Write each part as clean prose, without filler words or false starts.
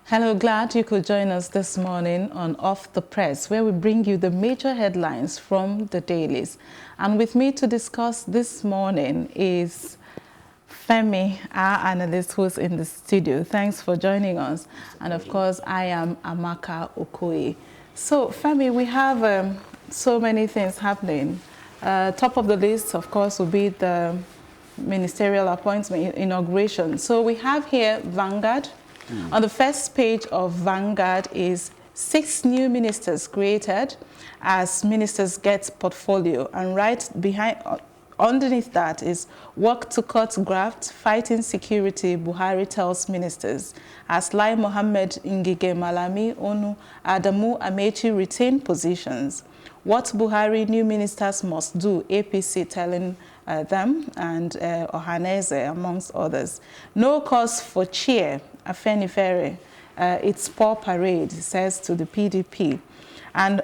Hello, glad you could join us this morning on Off the Press, where we bring you the major headlines from the dailies. And with me to discuss this morning is Femi, our analyst who's in the studio. Thanks for joining us. And of course, I am Amaka Okoye. So, Femi, we have so many things happening. Top of the list, of course, will be the ministerial appointment inauguration. So we have here Vanguard. On the first page of Vanguard is 6 new ministers created as ministers get portfolio, and right behind, underneath that is work to cut graft, fighting security, Buhari tells ministers. As Lai Mohammed Ngige Malami Onu Adamu Amechi retain positions. What Buhari new ministers must do, APC telling them, and Ohaneze amongst others. No cause for cheer, Afenifere. It's poor parade, says to the PDP. And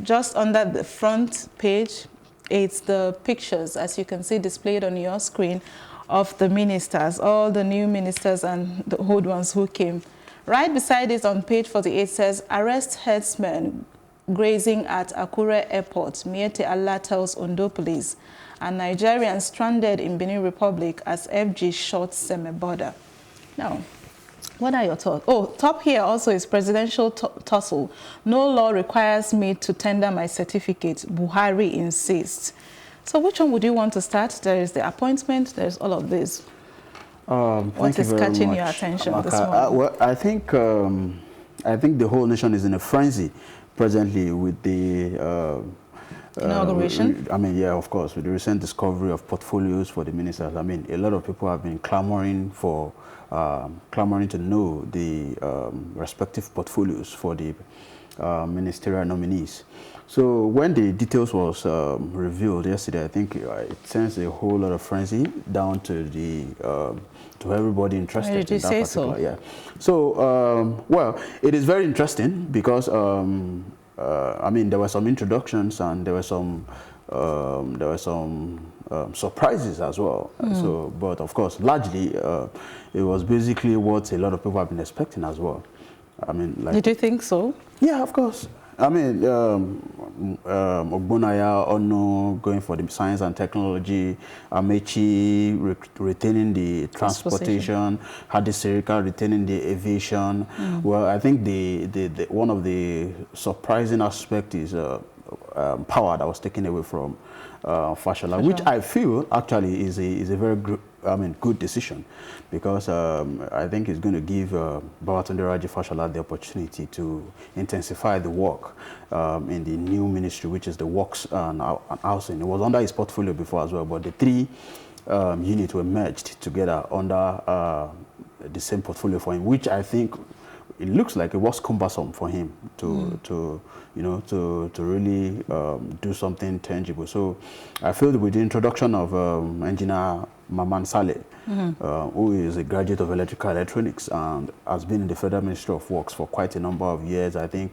just under the front page, it's the pictures, as you can see displayed on your screen, of the ministers, all the new ministers and the old ones who came. Right beside it on page 48 says, arrest herdsmen grazing at Akure Airport, Miete Allah tells Ondo police. And Nigerians stranded in Benin Republic as FG shot semi-border. Now, what are your thoughts? Oh, top here also is presidential tussle. No law requires me to tender my certificate, Buhari insists. So which one would you want to start? There is the appointment, there's all of this. What is catching your attention this morning? Well, I think the whole nation is in a frenzy presently with the inauguration? Yeah, of course, with the recent discovery of portfolios for the ministers. A lot of people have been clamoring to know the respective portfolios for the ministerial nominees. So when the details was revealed yesterday, I think it sends a whole lot of frenzy down to the to everybody interested. Why did you say so? Yeah. So well, it is very interesting because there were some introductions and there were some surprises as well. So, but of course, largely it was basically what a lot of people have been expecting as well. Did you think so? Yeah, of course. Ogbonaya Ono going for the science and technology, Amechi retaining the transportation, Hadi Serika retaining the aviation. Well, I think the one of the surprising aspects is power that was taken away from Fashola, which I feel actually is a very good decision, because I think it's going to give Babatunde Raji Fashola the opportunity to intensify the work in the new ministry, which is the works and housing. It was under his portfolio before as well, but the 3 units were merged together under the same portfolio for him, which I think it looks like it was cumbersome for him to really do something tangible. So I feel that with the introduction of Engineer Maman Saleh, who is a graduate of electrical electronics and has been in the Federal Ministry of Works for quite a number of years, I think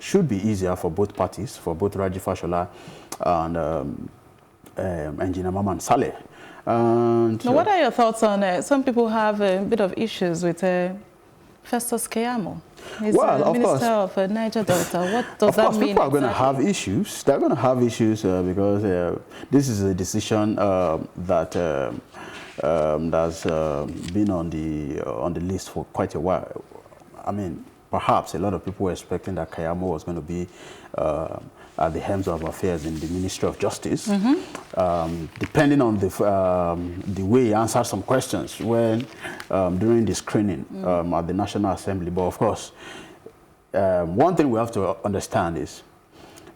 should be easier for both parties, for both Raji Fashola and Engineer Maman Saleh. And now, what are your thoughts on some people have a bit of issues with Festus Keyamo? He's the Minister of Niger Delta. What does that mean? People are going to have issues. They're going to have issues because this is a decision that has been on the list for quite a while. Perhaps a lot of people were expecting that Keyamo was going to be at the helms of affairs in the Ministry of Justice, depending on the way he answered some questions when during the screening at the National Assembly. But of course, one thing we have to understand is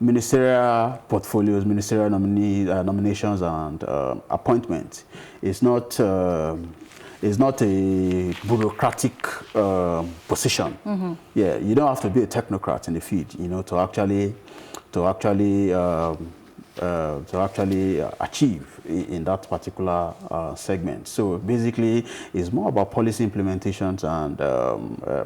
ministerial portfolios, ministerial nominations and appointments is not a bureaucratic position. Yeah, you don't have to be a technocrat in the field, to actually achieve in that particular segment. So basically, it's more about policy implementations and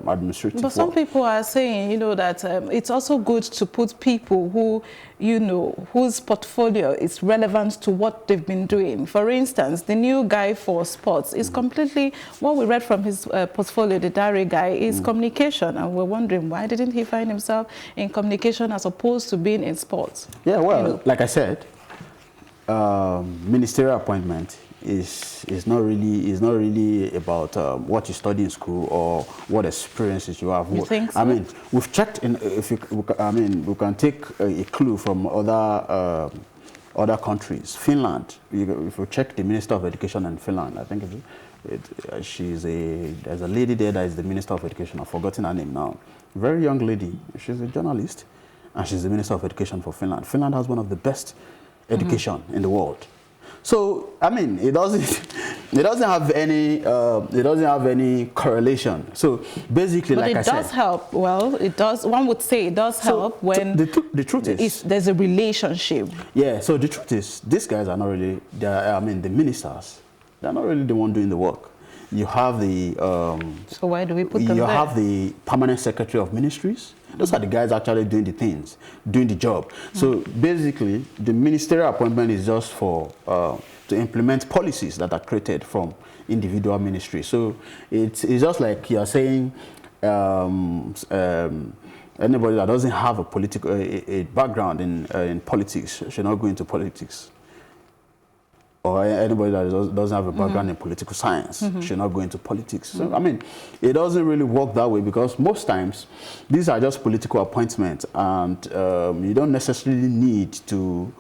administrative But some work. people are saying, you know, that it's also good to put people who, you know, whose portfolio is relevant to what they've been doing. For instance, the new guy for sports is completely, what we read from his portfolio, the Dare guy, is communication. And we're wondering, why didn't he find himself in communication as opposed to being in sports? Yeah, well, you know? like I said, ministerial appointment is not really about what you study in school or what experiences you have. You think so? I mean, we've checked in. We can take a clue from other countries. Finland. If you check the Minister of Education in Finland, I think there's a lady there that is the Minister of Education. I've forgotten her name now. Very young lady. She's a journalist, and she's the Minister of Education for Finland. Finland has one of the best education in the world. So I mean, it doesn't have any correlation. So basically, but like I said, it does help. Well, it does. One would say it does help when the truth is there's a relationship. Yeah. So the truth is, these guys are not really. I mean, the ministers, they're not really the one doing the work. You have the. So why do we put them there? You have the permanent secretary of ministries. Those are the guys actually doing the things, doing the job. So basically, the ministerial appointment is just for to implement policies that are created from individual ministries. So it's just like you're saying, anybody that doesn't have a political a background in politics should not go into politics. Or anybody that doesn't have a background in political science should not go into politics. So, I mean, it doesn't really work that way because most times these are just political appointments, and you don't necessarily need to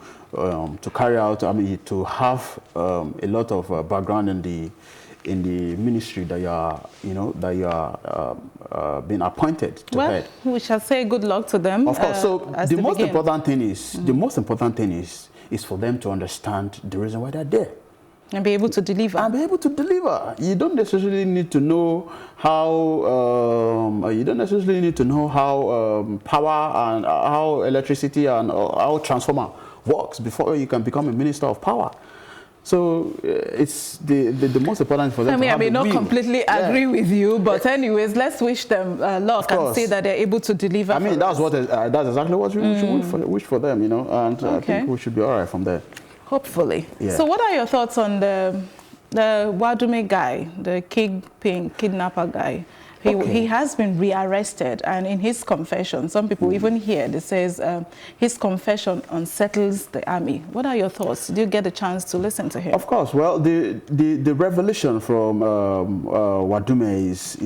carry out. I mean, to have a lot of background in the ministry that you are being appointed to head. We shall say good luck to them. Of course. So the most important thing is for them to understand the reason why they're there. And be able to deliver. You don't necessarily need to know how. Power and how electricity and how transformer works before you can become a minister of power. So it's the most important for them. I may not completely agree with you, but anyways, let's wish them luck and say that they're able to deliver. I mean, that's exactly what we should wish for them, you know, and I think we should be all right from there. Hopefully. Yeah. So what are your thoughts on the Wadume guy, the kingpin, kidnapper guy? He has been rearrested, and in his confession, some people even here, they says his confession unsettles the army. What are your thoughts? Did you get a chance to listen to him? Of course. Well, the revelation from Wadume is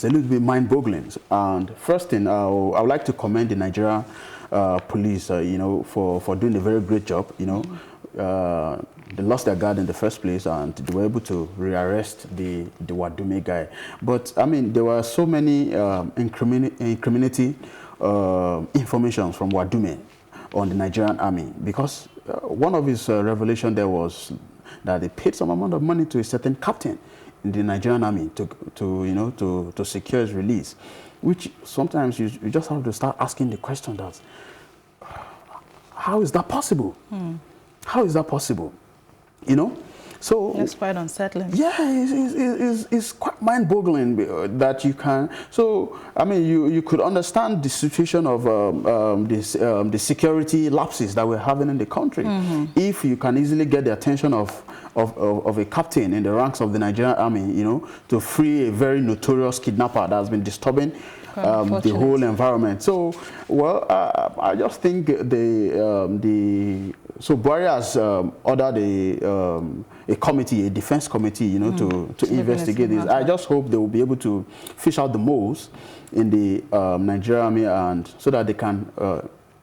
a little bit mind-boggling. And first thing, I would like to commend the Nigerian police, you know, for doing a very great job. You know, they lost their guard in the first place, and they were able to rearrest the Wadume guy. But I mean, there were so many incriminating information from Wadume on the Nigerian army, because one of his revelations there was that they paid some amount of money to a certain captain in the Nigerian army to secure his release, which sometimes you just have to start asking the question that, how is that possible? How is that possible? You know, so it's quite unsettling. Yeah, it's quite mind-boggling that you can. So I mean, you could understand the situation of the security lapses that we're having in the country if you can easily get the attention of a captain in the ranks of the Nigerian army, you know, to free a very notorious kidnapper that has been disturbing the whole environment. So, well, I just think so Buhari has ordered a committee, a defense committee, you know, to investigate this. I just hope they will be able to fish out the moles in the Nigerian army, and so that they can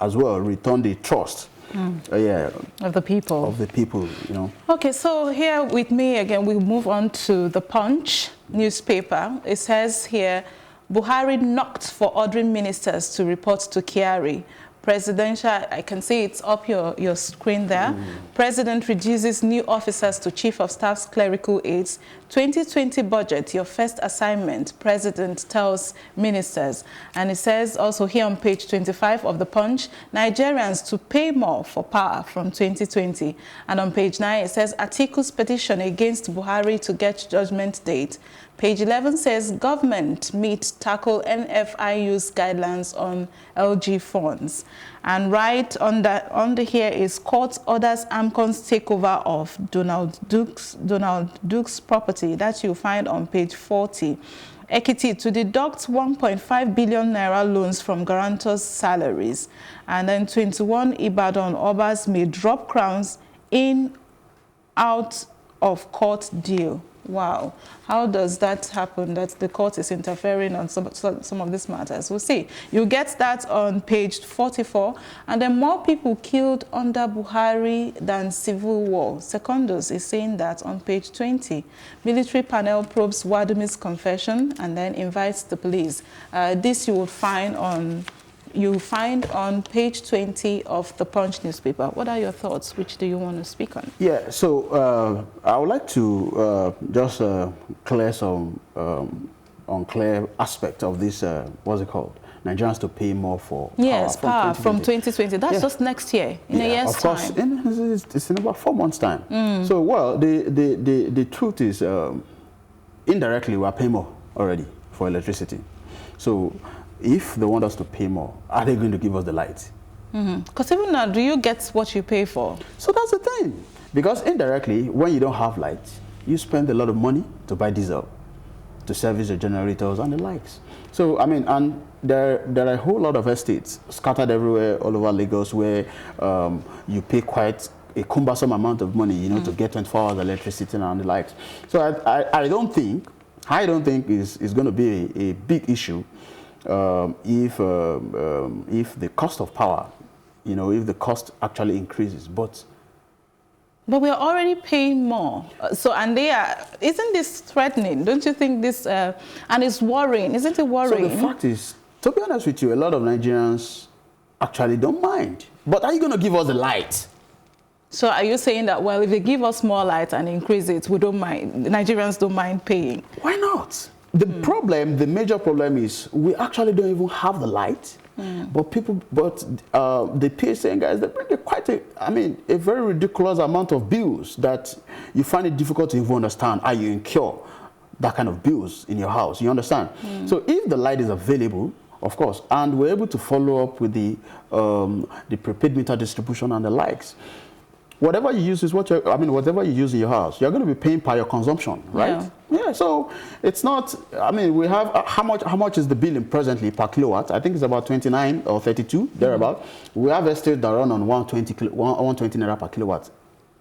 as well return the trust. Of the people. Of the people, you know. Okay, so here with me again, we move on to the Punch newspaper. It says here, Buhari knocked for ordering ministers to report to Kyari. Presidential, I can see it's up your screen there. President reduces new officers to Chief of Staff's clerical aides. 2020 budget, your first assignment, President tells ministers. And it says also here on page 25 of the Punch, Nigerians to pay more for power from 2020. And on page 9, it says Atiku's petition against Buhari to get judgment date. Page 11 says government meet tackle NFIU's guidelines on LG funds. And right under here is court orders AMCON's takeover of Donald Duke's property. That you'll find on page 40. Ekiti to deduct 1.5 billion naira loans from guarantors' salaries. And then 21 Ibadan Obas may drop crowns in out of court deal. Wow. How does that happen, that the court is interfering on some of these matters? We'll see. You get that on page 44. And then more people killed under Buhari than civil war. Secondus is saying that on page 20. Military panel probes Wadumi's confession and then invites the police. This you will find on page 20 of the Punch newspaper. What are your thoughts? Which do you want to speak on? Yeah, so I would like to just clear some unclear aspect of this, what's it called? Nigerians to pay more for power from 2020. That's just next year, in a year's time. Of course, it's in about 4 months' time. So, well, the truth is, indirectly, we are paying more already for electricity. So, if they want us to pay more, are they going to give us the light? Because even now, do you get what you pay for? So that's the thing. Because indirectly, when you don't have light, you spend a lot of money to buy diesel, to service the generators and the likes. So, I mean, and there are a whole lot of estates scattered everywhere all over Lagos where you pay quite a cumbersome amount of money, you know, to get 24 hours electricity and the likes. So I don't think it's going to be a big issue if the cost of power, you know, if the cost actually increases, but we're already paying more. So, and isn't this threatening? Don't you think this, and it's worrying, isn't it worrying? So the fact is, to be honest with you, a lot of Nigerians actually don't mind. But are you going to give us the light? So are you saying that, well, if they give us more light and increase it, we don't mind, Nigerians don't mind paying? Why not? The problem, the major problem is we actually don't even have the light, but the PSN guys, they bring a very ridiculous amount of bills that you find it difficult to even understand how you incur that kind of bills in your house. You understand? So if the light is available, of course, and we're able to follow up with the prepaid meter distribution and the likes, whatever you use is whatever you use in your house, you're going to be paying per your consumption, right? Yeah, so it's not, we have, how much is the billing presently per kilowatt? I think it's about 29 or 32, thereabout. We have estates that run on 120 naira per kilowatt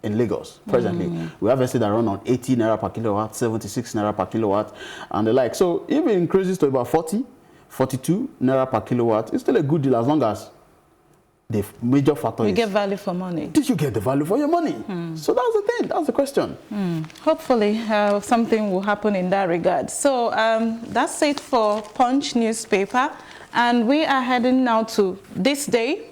in Lagos, presently. We have estates that run on 80 naira per kilowatt, 76 naira per kilowatt, and the like. So if it increases to about 40, 42 naira per kilowatt, it's still a good deal as long as the major factor is... You get value for money. Did you get the value for your money? So that's the thing. That's the question. Hopefully, something will happen in that regard. So that's it for Punch newspaper. And we are heading now to this day.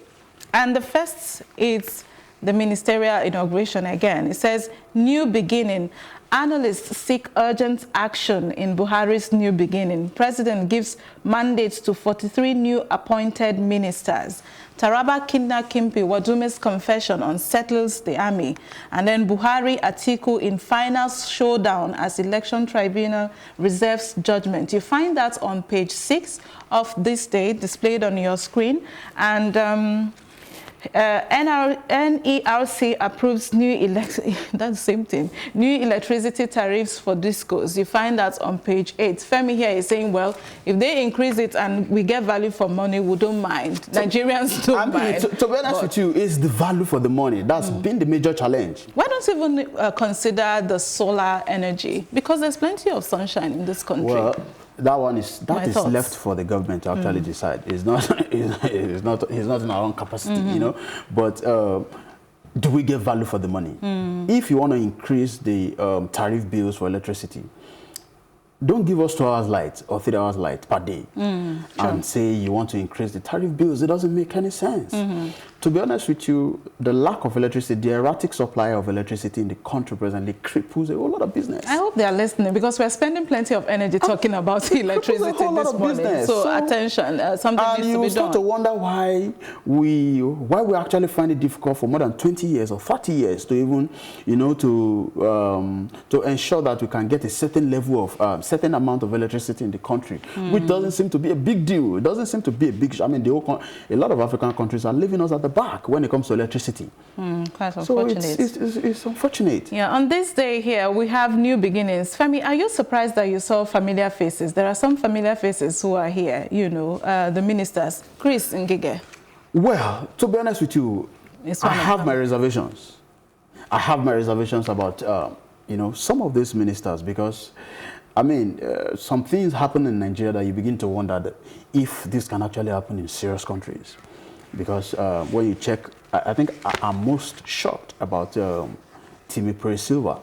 And the first is the ministerial inauguration again. It says, new beginning. Analysts seek urgent action in Buhari's new beginning. President gives mandates to 43 new appointed ministers. Taraba Kidnap kingpin Wadumi's confession unsettles the army. And then Buhari Atiku in final showdown as election tribunal reserves judgment. You find that on page 6 of this day, displayed on your screen. And NERC approves new that's the same thing. New electricity tariffs for discos. You find that on page 8. Femi here is saying, well, if they increase it and we get value for money, we don't mind. Nigerians don't mind. To be honest with you, it's the value for the money. That's been the major challenge. Why don't you even consider the solar energy? Because there's plenty of sunshine in this country. Well, that is left for the government to actually decide. It's not in our own capacity, you know. But do we get value for the money? If you want to increase the tariff bills for electricity, don't give us 2 hours light or 3 hours light per day and say you want to increase the tariff bills. It doesn't make any sense. To be honest with you, the lack of electricity, the erratic supply of electricity in the country presently cripples a whole lot of business. I hope they are listening, because we're spending plenty of energy talking about electricity this morning. So attention, something needs to be done. And you start to wonder why we actually find it difficult for more than 20 years or 30 years to even, to ensure that we can get a certain level of, certain amount of electricity in the country, which doesn't seem to be a big deal. It doesn't seem to be a big, I mean, a lot of African countries are leaving us at the back when it comes to electricity. Quite unfortunate. So it's unfortunate. Yeah, on this day here, we have new beginnings. Femi, are you surprised that you saw familiar faces? There are some familiar faces who are here, the ministers. Chris Ngige. Well, to be honest with you, I have my reservations. I have my reservations about, some of these ministers, because I mean, some things happen in Nigeria that you begin to wonder that if this can actually happen in serious countries. Because when you check, I think I'm most shocked about Timi Silva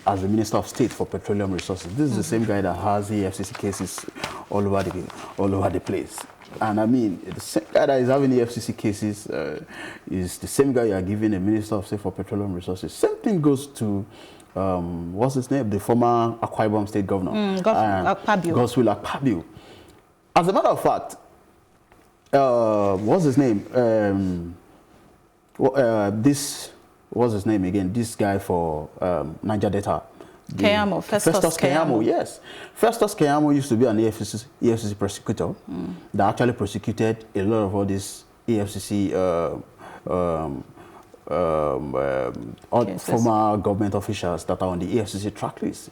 as the Minister of State for Petroleum Resources. This is the same guy that has EFCC cases all over the place. And I mean, the same guy that is having EFCC cases is the same guy you are giving a Minister of State for Petroleum Resources. Same thing goes to what's his name? The former Akwa Ibom State Governor. Godswill Akpabio. As a matter of fact, what's his name? What's his name again? This guy for Niger Delta. Keyamo, Festus Keyamo. Yes. Festus Keyamo used to be an EFCC prosecutor that actually prosecuted a lot of all these EFCC former government officials that are on the EFCC track list.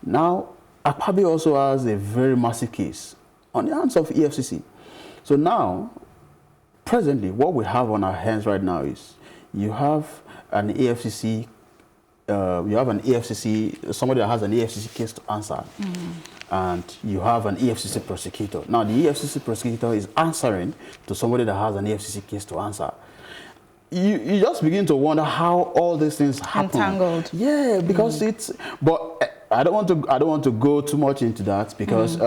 Now, Akpabio also has a very massive case on the hands of EFCC. So now, presently, what we have on our hands right now is you have an EFCC, somebody that has an EFCC case to answer, and you have an EFCC prosecutor. Now, the EFCC prosecutor is answering to somebody that has an EFCC case to answer. You just begin to wonder how all these things happen. Entangled. Yeah, because but I don't want to go too much into that, because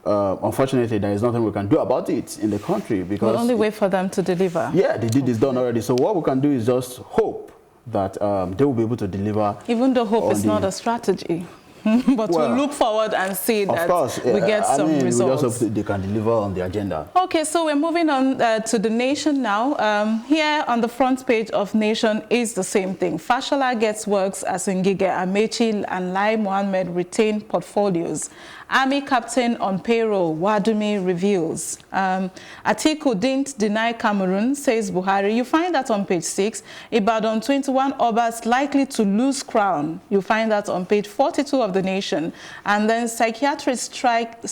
unfortunately, there is nothing we can do about it in the country, because we'll only wait for them to deliver. Yeah, the deed is done already. So what we can do is just hope that they will be able to deliver. Even though hope is not a strategy. But we'll look forward and see that we get some results. We just hope they can deliver on the agenda. Okay, so we're moving on to the Nation now. Here on the front page of Nation is the same thing. Fashola gets works as Ngige, Amechi and Lai Mohammed retain portfolios. Army captain on payroll, Wadumi reveals. Atiku didn't deny Cameroon, says Buhari. You find that on page 6. Ibadan 21 Obas likely to lose crown. You find that on page 42 of the Nation. And then psychiatric strike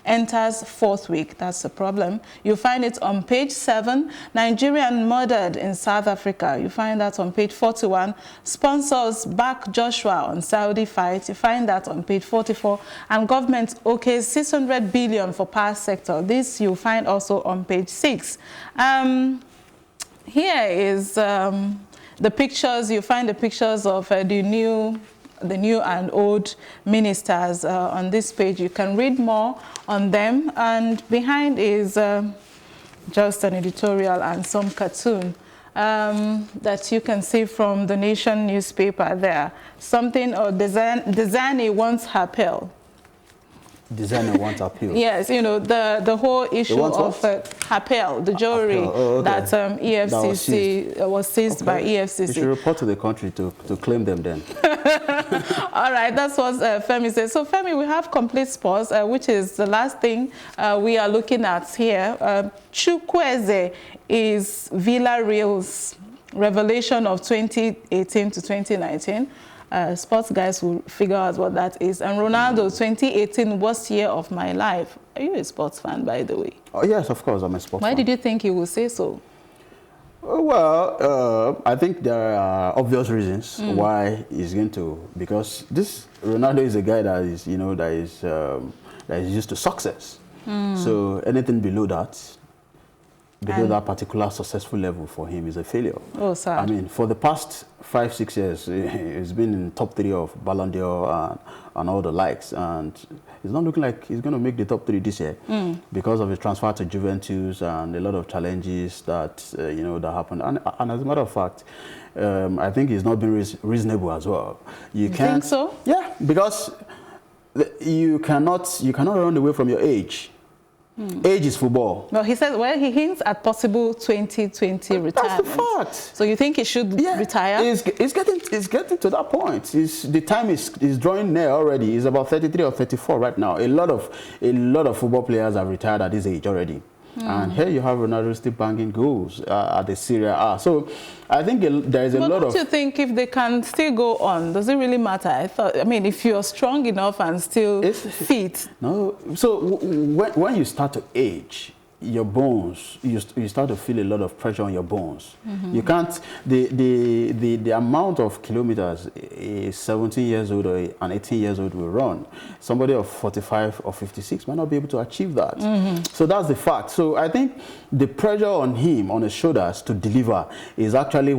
enters 4th week. That's a problem. You find it on page 7. Nigerian murdered in South Africa. You find that on page 41. Sponsors back Joshua on Saudi fight. You find that on page 44. And government okays 600 billion for power sector. This you find also on page 6. Here is the pictures. You find the pictures of the new and old ministers on this page. You can read more on them. And behind is just an editorial and some cartoon that you can see from the Nation newspaper there. Something, or Desani wants her pill. Desani wants her pill. Yes, the whole issue of her pill, the jewelry that EFCC was seized by EFCC. You should report to the country to claim them then. All right, that's what Femi said. So Femi, we have complete sports, which is the last thing we are looking at here. Chukwueze is Villarreal's revelation of 2018 to 2019. Sports guys will figure out what that is. And Ronaldo, 2018, worst year of my life. Are you a sports fan, by the way? Oh, yes, of course, I'm a sports fan. Why did you think he would say so? Well, I think there are obvious reasons why he's going to, because this Ronaldo is a guy that is, that is used to success. So anything below that below that particular successful level for him is a failure. Oh, sad. I mean, for the past 5-6 years, he's been in top 3 of Ballon d'Or and all the likes, and it's not looking like he's going to make the top 3 this year because of his transfer to Juventus and a lot of challenges that that happened. And as a matter of fact, I think he's not been reasonable as well. You think so? Yeah, because you cannot run away from your age. Age is football. Well, he says, well, he hints at possible 2020 retirement. That's the fact. So you think he should retire? It's getting to that point. The time is drawing near already. He's about 33 or 34 right now. A lot of football players have retired at this age already. And here you have Ronaldo still banging goals at the Serie A. So I think there is a lot of... But don't you think if they can still go on, does it really matter? I mean, if you're strong enough and still fit... No. So when you start to age, your bones, you start to feel a lot of pressure on your bones. You can't... The amount of kilometers a 17 years old or an 18 years old will run, somebody of 45 or 56 might not be able to achieve that. So that's the fact. So I think the pressure on him, on his shoulders to deliver is actually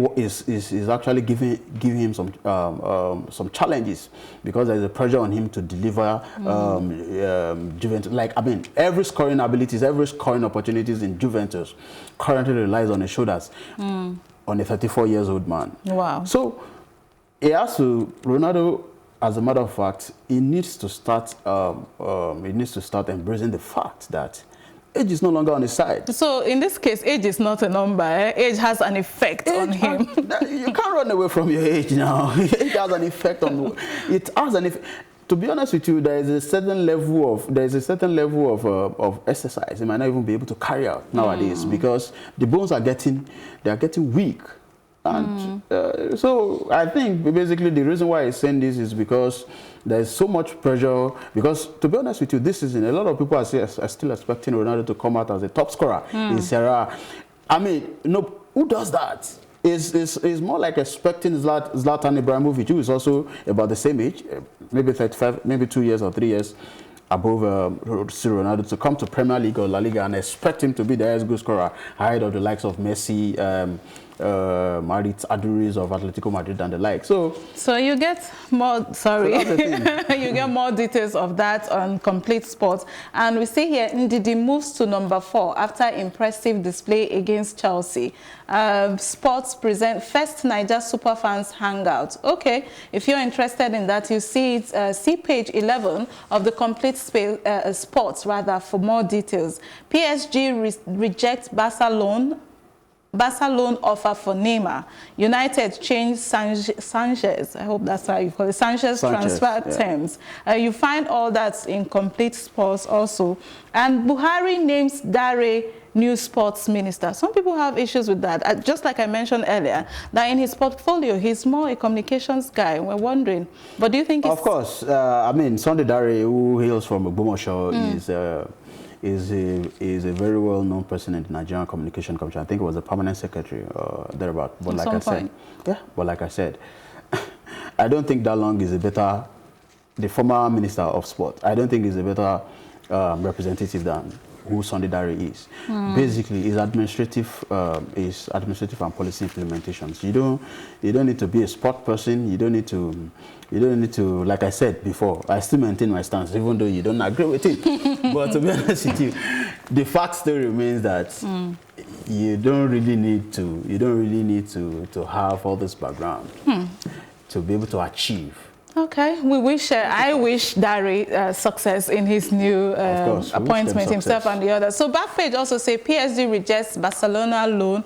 giving him some challenges, because there's a pressure on him to deliver Juventus. Like, I mean, every scoring abilities, every scoring opportunities in Juventus currently relies on his shoulders, on a 34-year-old man. Wow. So Ronaldo, as a matter of fact, he needs to start embracing the fact that age is no longer on his side. So in this case, age is not a number. Age has an effect on him. You can't run away from your age now. Age has an effect on it. Has an effect. To be honest with you, there is a certain level of exercise he might not even be able to carry out nowadays, because the bones are getting weak. And so I think basically the reason why he's saying this is because there's so much pressure. Because to be honest with you, this season a lot of people are still expecting Ronaldo to come out as a top scorer in Serie A. I mean, no, who does that? Is more like expecting Zlatan Ibrahimovic, who is also about the same age, maybe 35, maybe 2 years or 3 years above Ronaldo, to come to Premier League or La Liga and expect him to be the highest goal scorer ahead of the likes of Messi, Marit Aduriz of Atletico Madrid and the like. So you get more, you get more details of that on Complete Sports. And we see here Ndidi moves to number 4 after impressive display against Chelsea. Sports present first Niger Superfans Hangout. Okay, if you're interested in that, you see it, see page 11 of the Complete Sports for more details. PSG rejects Barca loan offer for Neymar. United change Sanchez. I hope that's how you call it. Sanchez transfer terms. You find all that in Complete Sports also. And Buhari names Dare new sports minister. Some people have issues with that. Just like I mentioned earlier, that in his portfolio, he's more a communications guy. We're wondering, but do you think? Of course, I mean, Sunday Dare, who hails from Ogbomoso, is a very well-known person in the Nigerian Communication Commission. I think it was a permanent secretary thereabout. But like I said, I don't think that long is a better, the former minister of sport, I don't think is a better representative than who Sunday Dare is. Basically, is administrative and policy implementations. You don't need to be a sport person. You don't need to, like I said before, I still maintain my stance, even though you don't agree with it. But to be honest with you, the fact still remains that you don't really need to have all this background to be able to achieve. Okay, I wish Dare success in his new appointment, himself and the others. So Backpage also say PSG rejects Barcelona loan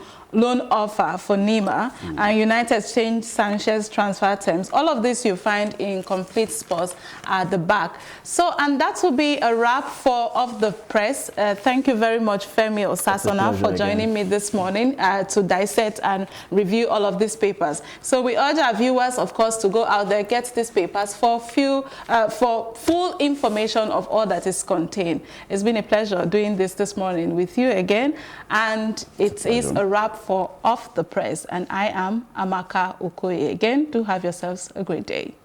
offer for Neymar and United change Sanchez transfer terms. All of this you find in Complete Sports at the back. So, and that will be a wrap for Off the Press. Thank you very much, Femi Osasona, for joining me this morning to dissect and review all of these papers. So we urge our viewers, of course, to go out there, get these papers for full information of all that is contained. It's been a pleasure doing this morning with you again, and it is a wrap for Off the Press, and I am Amaka Okoye. Again, do have yourselves a great day.